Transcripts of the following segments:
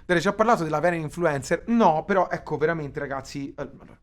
Dai, ci ha parlato dell'avere influencer? No, però ecco, veramente ragazzi, allora,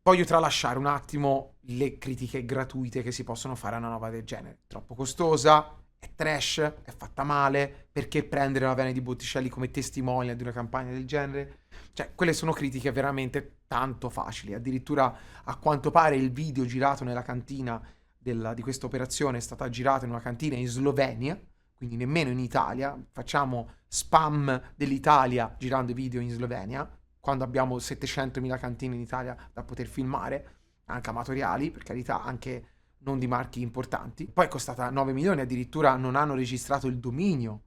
voglio tralasciare un attimo le critiche gratuite che si possono fare a una roba del genere. Troppo costosa, è trash, è fatta male, perché prendere la Vene di Botticelli come testimonial di una campagna del genere? Cioè, quelle sono critiche veramente tanto facili. Addirittura, a quanto pare, il video girato nella cantina di questa operazione è stata girata in una cantina in Slovenia, quindi nemmeno in Italia. Facciamo spam dell'Italia girando i video in Slovenia, quando abbiamo 700.000 cantine in Italia da poter filmare, anche amatoriali, per carità, anche non di marchi importanti. Poi è costata 9 milioni, addirittura non hanno registrato il dominio,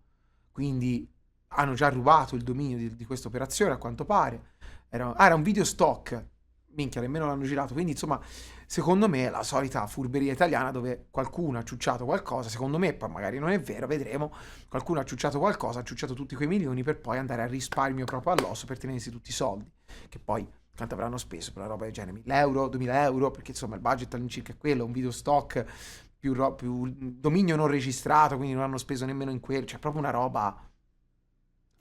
quindi hanno già rubato il dominio di questa operazione, a quanto pare. Era un video stock, minchia, nemmeno l'hanno girato, quindi insomma, secondo me è la solita furberia italiana dove qualcuno ha ciucciato qualcosa, secondo me, poi magari non è vero, vedremo, qualcuno ha ciucciato qualcosa, ha ciucciato tutti quei milioni per poi andare a risparmio proprio all'osso per tenersi tutti i soldi, che poi quanto avranno speso per una roba del genere? 1000 euro, 2000 euro, perché insomma il budget all'incirca è quello, un video stock più dominio non registrato, quindi non hanno speso nemmeno in quello, cioè proprio una roba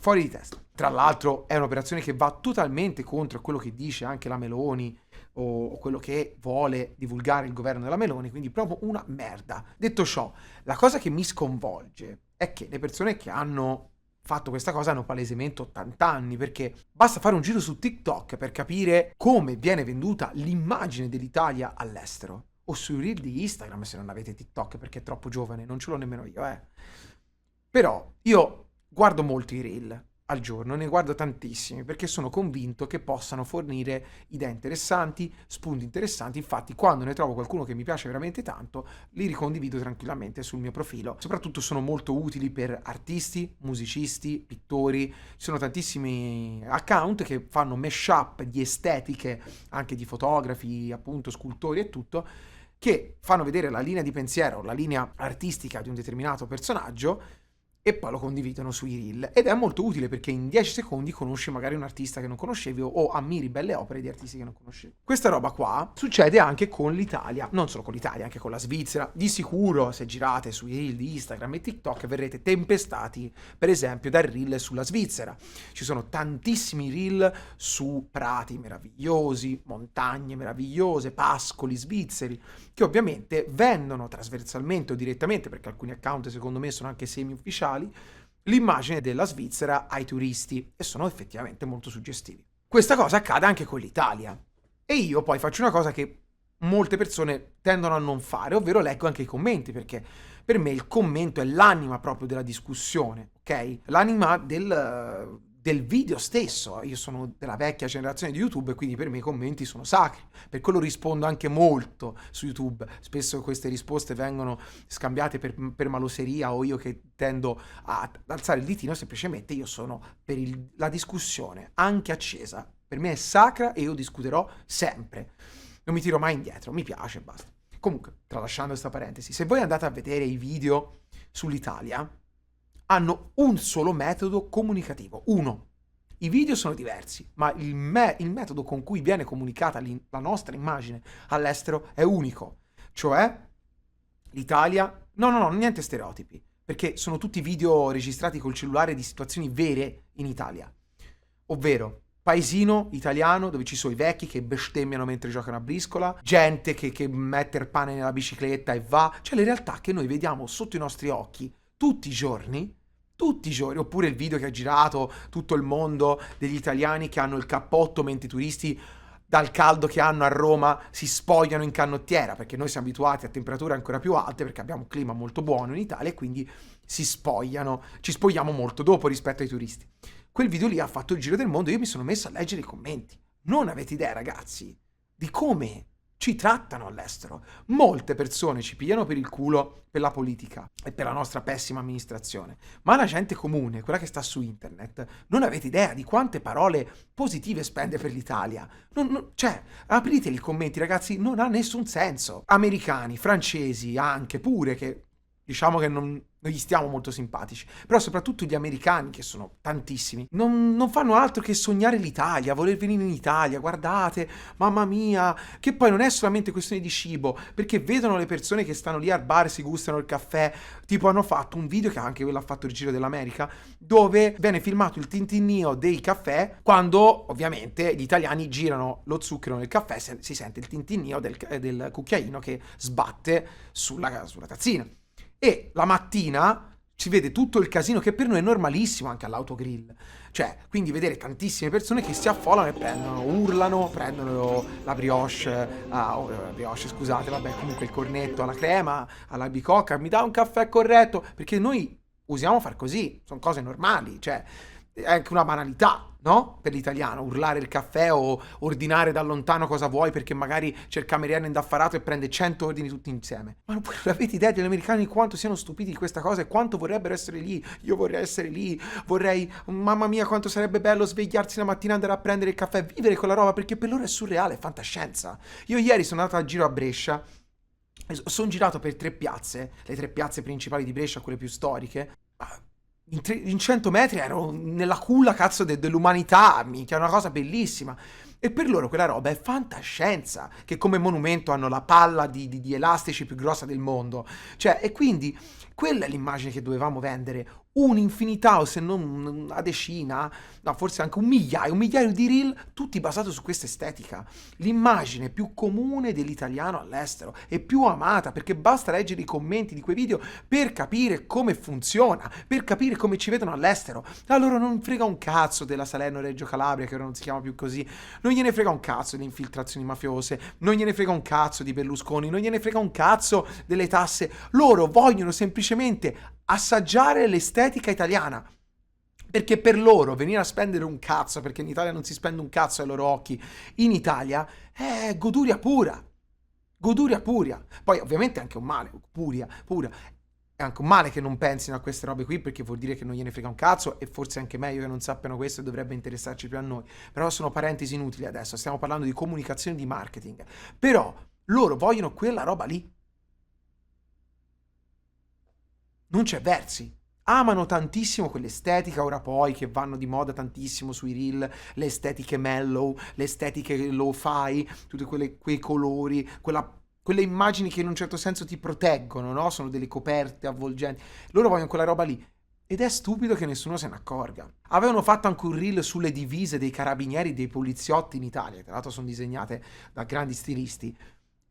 fuori di testa. Tra l'altro è un'operazione che va totalmente contro quello che dice anche la Meloni o quello che vuole divulgare il governo della Meloni, quindi proprio una merda. Detto ciò, la cosa che mi sconvolge è che le persone che hanno fatto questa cosa hanno palesemente 80 anni, perché basta fare un giro su TikTok per capire come viene venduta l'immagine dell'Italia all'estero. O sui reel di Instagram se non avete TikTok perché è troppo giovane, non ce l'ho nemmeno io, Però io guardo molti reel al giorno, ne guardo tantissimi perché sono convinto che possano fornire idee interessanti, spunti interessanti. Infatti, quando ne trovo qualcuno che mi piace veramente tanto, li ricondivido tranquillamente sul mio profilo. Soprattutto sono molto utili per artisti, musicisti, pittori. Ci sono tantissimi account che fanno mashup di estetiche, anche di fotografi, appunto, scultori e tutto, che fanno vedere la linea di pensiero, la linea artistica di un determinato personaggio e poi lo condividono sui reel, ed è molto utile perché in 10 secondi conosci magari un artista che non conoscevi o ammiri belle opere di artisti che non conoscevi. Questa roba qua succede anche con l'Italia, non solo con l'Italia, anche con la Svizzera. Di sicuro se girate sui reel di Instagram e TikTok verrete tempestati per esempio dal reel sulla Svizzera. Ci sono tantissimi reel su prati meravigliosi, montagne meravigliose, pascoli svizzeri, che ovviamente vendono trasversalmente o direttamente, perché alcuni account secondo me sono anche semi-ufficiali, l'immagine della Svizzera ai turisti, e sono effettivamente molto suggestivi. Questa cosa accade anche con l'Italia, e io poi faccio una cosa che molte persone tendono a non fare, ovvero leggo anche i commenti, perché per me il commento è l'anima proprio della discussione, ok? L'anima del video stesso. Io sono della vecchia generazione di YouTube e quindi per me i commenti sono sacri, per quello rispondo anche molto su YouTube. Spesso queste risposte vengono scambiate per maloseria, o io che tendo ad alzare il ditino, semplicemente io sono per la discussione, anche accesa. Per me è sacra e io discuterò sempre. Non mi tiro mai indietro, mi piace e basta. Comunque, tralasciando questa parentesi, se voi andate a vedere i video sull'Italia, hanno un solo metodo comunicativo, uno. I video sono diversi, ma il metodo con cui viene comunicata la nostra immagine all'estero è unico. Cioè, l'Italia... No, niente stereotipi, perché sono tutti video registrati col cellulare di situazioni vere in Italia. Ovvero, paesino italiano dove ci sono i vecchi che bestemmiano mentre giocano a briscola, gente che mette il pane nella bicicletta e va, cioè le realtà che noi vediamo sotto i nostri occhi tutti i giorni, oppure il video che ha girato tutto il mondo degli italiani che hanno il cappotto mentre i turisti dal caldo che hanno a Roma si spogliano in canottiera, perché noi siamo abituati a temperature ancora più alte perché abbiamo un clima molto buono in Italia e quindi ci spogliamo molto dopo rispetto ai turisti. Quel video lì ha fatto il giro del mondo e io mi sono messo a leggere i commenti. Non avete idea, ragazzi, di come ci trattano all'estero. Molte persone ci pigliano per il culo per la politica e per la nostra pessima amministrazione, ma la gente comune, quella che sta su internet, non avete idea di quante parole positive spende per l'Italia. Cioè, aprite i commenti, ragazzi, non ha nessun senso. Americani, francesi, anche pure, che diciamo che non non gli stiamo molto simpatici, però soprattutto gli americani, che sono tantissimi, non fanno altro che sognare l'Italia, voler venire in Italia, guardate, mamma mia, che poi non è solamente questione di cibo, perché vedono le persone che stanno lì al bar e si gustano il caffè, tipo hanno fatto un video, che anche quello ha fatto il giro dell'America, dove viene filmato il tintinnio dei caffè, quando ovviamente gli italiani girano lo zucchero nel caffè, si sente il tintinnio del cucchiaino che sbatte sulla tazzina. E la mattina si vede tutto il casino, che per noi è normalissimo anche all'autogrill. Cioè, quindi vedere tantissime persone che si affollano e prendono, urlano, prendono la brioche, scusate, vabbè, comunque il cornetto alla crema, alla bicocca, mi dà un caffè corretto, perché noi usiamo far così, sono cose normali, cioè è anche una banalità, no? Per l'italiano, urlare il caffè o ordinare da lontano cosa vuoi, perché magari c'è il cameriere indaffarato e prende 100 ordini tutti insieme. Ma voi non avete idea degli americani quanto siano stupiti di questa cosa e quanto vorrebbero essere lì. Io vorrei essere lì, vorrei, mamma mia, quanto sarebbe bello svegliarsi la mattina, andare a prendere il caffè, vivere quella roba, perché per loro è surreale, è fantascienza. Io ieri sono andato al giro a Brescia, sono girato per 3 piazze, le 3 piazze principali di Brescia, quelle più storiche. In 100 metri ero nella culla, cazzo, dell'umanità, minchia, è una cosa bellissima. E per loro quella roba è fantascienza, che come monumento hanno la palla di elastici più grossa del mondo. Cioè, e quindi quella è l'immagine che dovevamo vendere. Un'infinità, o se non una decina, no, forse anche un migliaio di reel, tutti basati su questa estetica. L'immagine più comune dell'italiano all'estero e più amata, perché basta leggere i commenti di quei video per capire come funziona, per capire come ci vedono all'estero. A loro non frega un cazzo della Salerno-Reggio Calabria, che ora non si chiama più così, non gliene frega un cazzo delle infiltrazioni mafiose, non gliene frega un cazzo di Berlusconi, non gliene frega un cazzo delle tasse. Loro vogliono semplicemente assaggiare l'estetica italiana, perché per loro venire a spendere un cazzo, perché in Italia non si spende un cazzo ai loro occhi, in Italia è goduria pura. Goduria pura. Poi ovviamente è anche un male, pura. È anche un male che non pensino a queste robe qui, perché vuol dire che non gliene frega un cazzo, e forse è anche meglio che non sappiano questo e dovrebbe interessarci più a noi. Però sono parentesi inutili adesso, stiamo parlando di comunicazione e di marketing. Però loro vogliono quella roba lì. Non c'è versi. Amano tantissimo quell'estetica, ora poi, che vanno di moda tantissimo sui reel, le estetiche mellow, le estetiche lo-fi, tutti quei colori, quelle immagini che in un certo senso ti proteggono, no? Sono delle coperte avvolgenti. Loro vogliono quella roba lì. Ed è stupido che nessuno se ne accorga. Avevano fatto anche un reel sulle divise dei carabinieri e dei poliziotti in Italia, tra l'altro sono disegnate da grandi stilisti,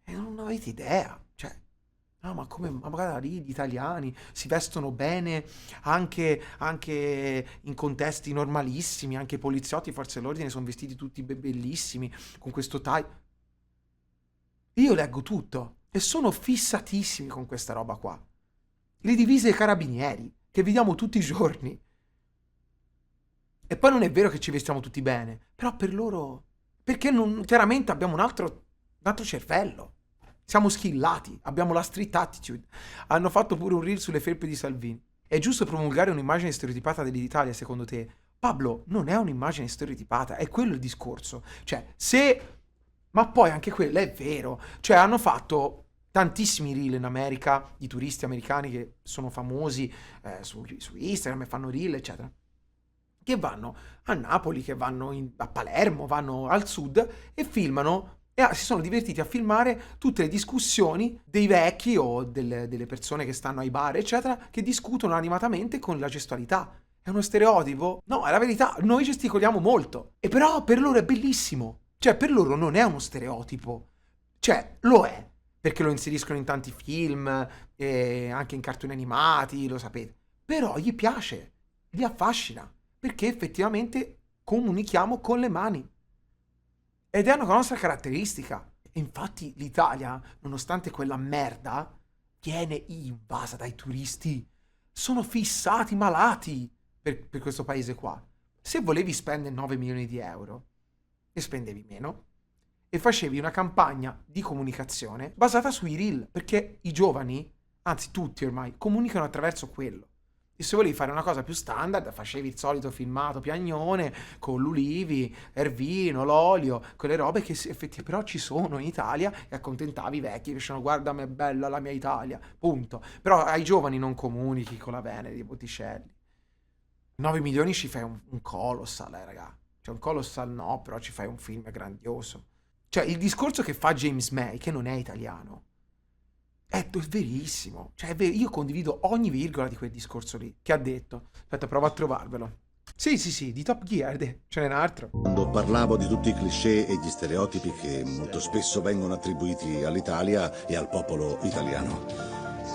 e non avete idea. Cioè, no, ma come, ma magari lì gli italiani si vestono bene anche in contesti normalissimi, anche i poliziotti, forze dell'ordine sono vestiti tutti bellissimi, con questo taglio. Io leggo tutto e sono fissatissimi con questa roba qua. Le divise ai carabinieri, che vediamo tutti i giorni. E poi non è vero che ci vestiamo tutti bene, però per loro... Perché chiaramente abbiamo un altro cervello. Siamo schillati, abbiamo la street attitude. Hanno fatto pure un reel sulle felpe di Salvini. È giusto promulgare un'immagine stereotipata dell'Italia, secondo te? Pablo, non è un'immagine stereotipata, è quello il discorso. Cioè, se... Ma poi anche quello è vero. Cioè, hanno fatto tantissimi reel in America, di turisti americani che sono famosi su Instagram e fanno reel, eccetera, che vanno a Napoli, che vanno a Palermo, vanno al sud e filmano e si sono divertiti a filmare tutte le discussioni dei vecchi o delle persone che stanno ai bar, eccetera, che discutono animatamente con la gestualità. È uno stereotipo? No, è la verità, noi gesticoliamo molto. E però per loro è bellissimo. Cioè, per loro non è uno stereotipo. Cioè, lo è, perché lo inseriscono in tanti film, anche in cartoni animati, lo sapete. Però gli piace, li affascina, perché effettivamente comunichiamo con le mani. Ed è una nostra caratteristica. E infatti l'Italia, nonostante quella merda, viene invasa dai turisti. Sono fissati, malati per questo paese qua. Se volevi spendere 9 milioni di euro, ne spendevi meno e facevi una campagna di comunicazione basata sui reel, perché i giovani, anzi tutti ormai, comunicano attraverso quello. E se volevi fare una cosa più standard, facevi il solito filmato piagnone con l'ulivi, il vino, l'olio, quelle robe che effettivamente però ci sono in Italia e accontentavi i vecchi che dicevano guarda me è bella la mia Italia, punto. Però ai giovani non comunichi con la Venere di Botticelli. 9 milioni ci fai un colossal, raga. Cioè un colossal no, però ci fai un film grandioso. Cioè il discorso che fa James May, che non è italiano, è verissimo. Cioè, io condivido ogni virgola di quel discorso lì. Che ha detto? Aspetta, provo a trovarvelo. Sì, sì, sì, di Top Gear, ce n'è un altro. Quando parlavo di tutti i cliché e gli stereotipi che molto spesso vengono attribuiti all'Italia e al popolo italiano.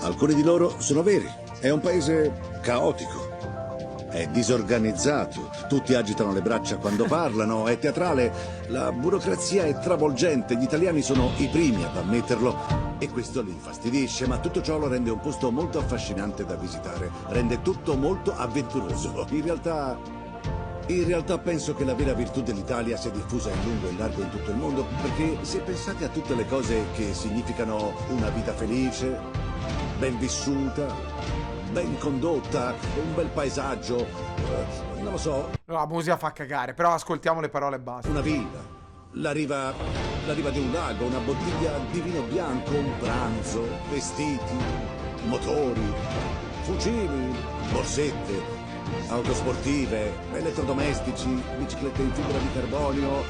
Alcuni di loro sono veri. È un paese caotico. È disorganizzato, tutti agitano le braccia quando parlano, è teatrale, la burocrazia è travolgente, gli italiani sono i primi ad ammetterlo e questo li infastidisce, ma tutto ciò lo rende un posto molto affascinante da visitare, rende tutto molto avventuroso. In realtà penso che la vera virtù dell'Italia sia diffusa in lungo e in largo in tutto il mondo, perché se pensate a tutte le cose che significano una vita felice, ben vissuta, ben condotta, un bel paesaggio, non lo so. La musica fa cagare, però ascoltiamo le parole e basta. Una villa, la riva di un lago, una bottiglia di vino bianco, un pranzo, vestiti, motori, fucili, borsette, auto sportive, elettrodomestici, biciclette in fibra di carbonio,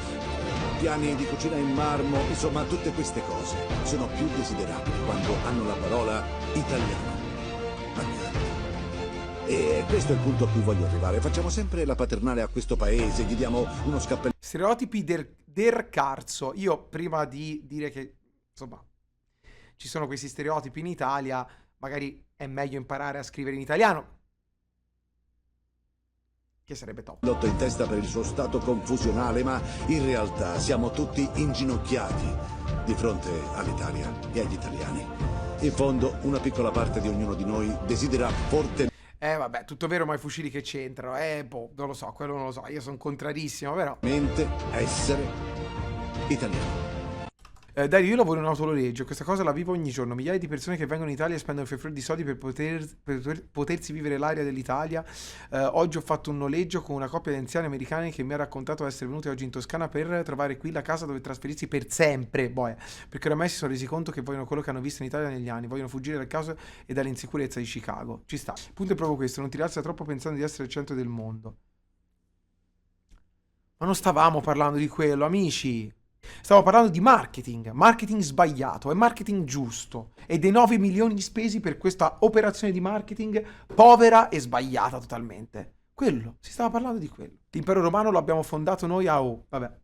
piani di cucina in marmo, insomma tutte queste cose sono più desiderabili quando hanno la parola italiano. E questo è il punto a cui voglio arrivare. Facciamo sempre la paternale a questo paese, gli diamo uno scappellino. Stereotipi del carzo. Io prima di dire che, insomma, ci sono questi stereotipi in Italia, magari è meglio imparare a scrivere in italiano, che sarebbe top. Lotto in testa per il suo stato confusionale, ma in realtà siamo tutti inginocchiati di fronte all'Italia e agli italiani. In fondo, una piccola parte di ognuno di noi desidera fortemente. Vabbè, tutto vero, ma i fucili che c'entrano? Boh, non lo so, quello non lo so. Io sono contrarissimo, però. Essere italiano. Dai, io lavoro in autonoleggio, questa cosa la vivo ogni giorno. Migliaia di persone che vengono in Italia e spendono fior di soldi per potersi vivere l'aria dell'Italia. Oggi ho fatto un noleggio con una coppia di anziani americani che mi ha raccontato di essere venuti oggi in Toscana per trovare qui la casa dove trasferirsi per sempre. Boia, perché ormai si sono resi conto che vogliono quello che hanno visto in Italia negli anni, vogliono fuggire dal caos e dall'insicurezza di Chicago. Ci sta. Il punto è proprio questo, non tirarsi troppo pensando di essere il centro del mondo. Ma non stavamo parlando di quello, amici. Stavo parlando di marketing sbagliato e marketing giusto e dei 9 milioni di spesi per questa operazione di marketing povera e sbagliata totalmente. Quello, si stava parlando di quello. L'impero romano lo abbiamo fondato noi a vabbè.